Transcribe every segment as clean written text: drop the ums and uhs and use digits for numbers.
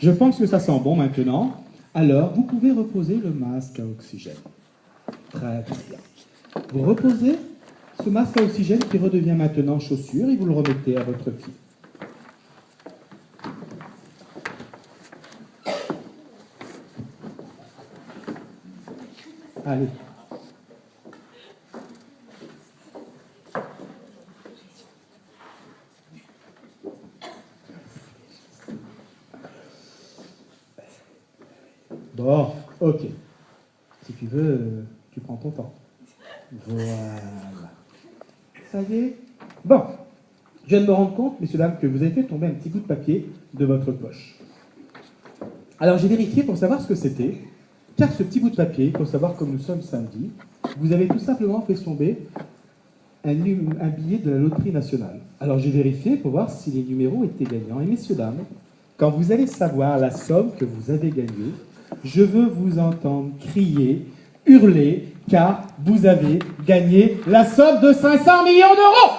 Je pense que ça sent bon maintenant. Alors, vous pouvez reposer le masque à oxygène. Très bien. Vous reposez ce masque à oxygène qui redevient maintenant chaussure et vous le remettez à votre pied. Allez. Bon, ok. Si tu veux, tu prends ton temps. Voilà. Ça y est. Bon. Je viens de me rendre compte, messieurs, dames, que vous avez fait tomber un petit bout de papier de votre poche. Alors j'ai vérifié pour savoir ce que c'était, car ce petit bout de papier, il faut savoir comme nous sommes samedi, vous avez tout simplement fait tomber un billet de la loterie nationale. Alors j'ai vérifié pour voir si les numéros étaient gagnants. Et messieurs, dames, quand vous allez savoir la somme que vous avez gagnée, je veux vous entendre crier, hurler, car vous avez gagné la somme de 500 millions d'euros.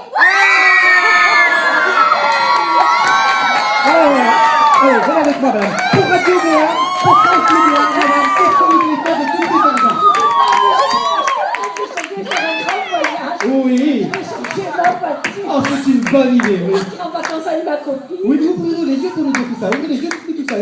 Allez, venez avec moi, madame. Pour Radio Béa, pour France Média, madame, pour communiquer de tous ces argents. Oui. Oh, c'est une bonne idée, oui. En vacances avec ma copine. Oui, vous ouvrez les yeux pour nous dire tout ça. Ouvrez les yeux pour nous dire tout ça.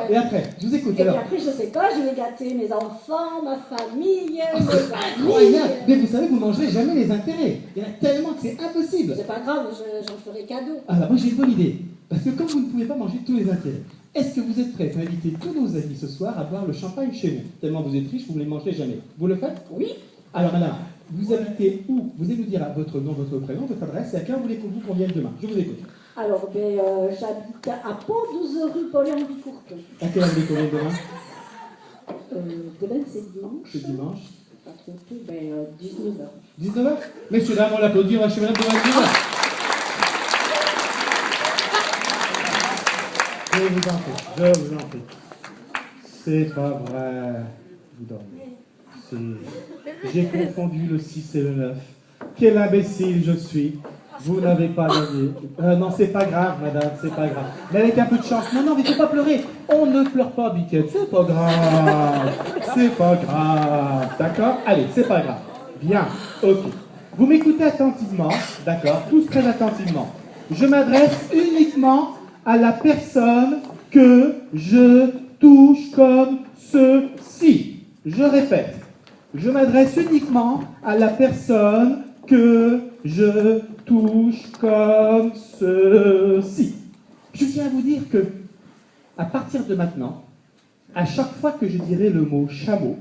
Et après, je vous écoute. Et Alors. puis après, je sais pas, je vais gâter mes enfants, ma famille, mes Incroyable. amis. Mais vous savez, vous ne mangerez jamais les intérêts. Il y en a tellement que c'est impossible. C'est pas grave, j'en ferai cadeau. Alors, moi, j'ai une bonne idée. Parce que comme vous ne pouvez pas manger tous les intérêts, est-ce que vous êtes prêts à inviter tous nos amis ce soir à boire le champagne chez nous? Tellement vous êtes riches, vous ne les mangerez jamais. Vous le faites? Oui. Alors, madame, vous habitez où? Vous allez nous dire votre nom, votre prénom, votre adresse, et à quelle heure voulez-vous qu'on vienne demain? Je vous écoute. Alors, j'habite à Pont 12 rue Paul-Henri Courton. À quelle heure voulez-vous qu'on vienne demain? Demain, c'est dimanche. C'est dimanche. Pas trop tôt, 19h. 19h? Messieurs, dames, on l'applaudit, on va chez madame de 19h. Je vous en prie, je vous en prie. C'est pas vrai. Vous dormez. J'ai confondu le 6 et le 9. Quel imbécile je suis. Vous n'avez pas gagné. Non, c'est pas grave, madame, c'est pas grave. Mais avec un peu de chance. Non, mais il ne faut pas pleurer. On ne pleure pas, Biquette. C'est pas grave. C'est pas grave. D'accord? Allez, c'est pas grave. Bien. Ok. Vous m'écoutez attentivement. D'accord? Tous très attentivement. Je m'adresse uniquement à la personne que je touche comme ceci. Je répète. Je m'adresse uniquement à la personne que je touche comme ceci. Je tiens à vous dire que, à partir de maintenant, à chaque fois que je dirai le mot chameau,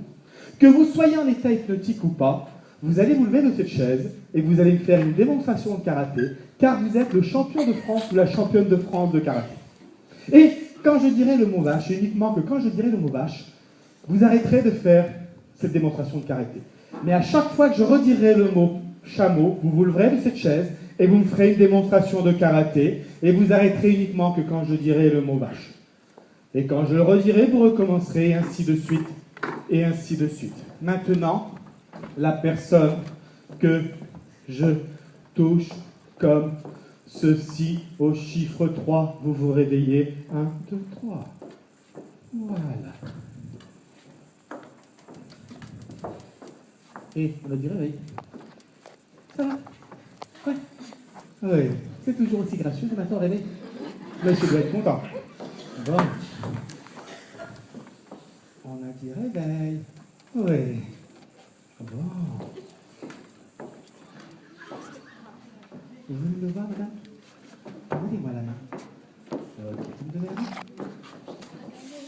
que vous soyez en état hypnotique ou pas, vous allez vous lever de cette chaise et vous allez me faire une démonstration de karaté, car vous êtes le champion de France ou la championne de France de karaté. Et quand je dirai le mot vache, uniquement que quand je dirai le mot vache, vous arrêterez de faire cette démonstration de karaté. Mais à chaque fois que je redirai le mot chameau, vous vous leverez de cette chaise et vous me ferez une démonstration de karaté et vous arrêterez uniquement que quand je dirai le mot vache. Et quand je le redirai, vous recommencerez, et ainsi de suite, et ainsi de suite. Maintenant, la personne que je touche comme ceci au chiffre 3, vous vous réveillez. 1, 2, 3. Voilà. Et on a du réveil. Ça va? Ouais. Oui. C'est toujours aussi gracieux le matin au réveil. Monsieur doit être content. Bon. On a du réveil. Oui. Bon. Vous voulez me voir, madame? Donnez-moi la main. Ok, vous me donnez la main?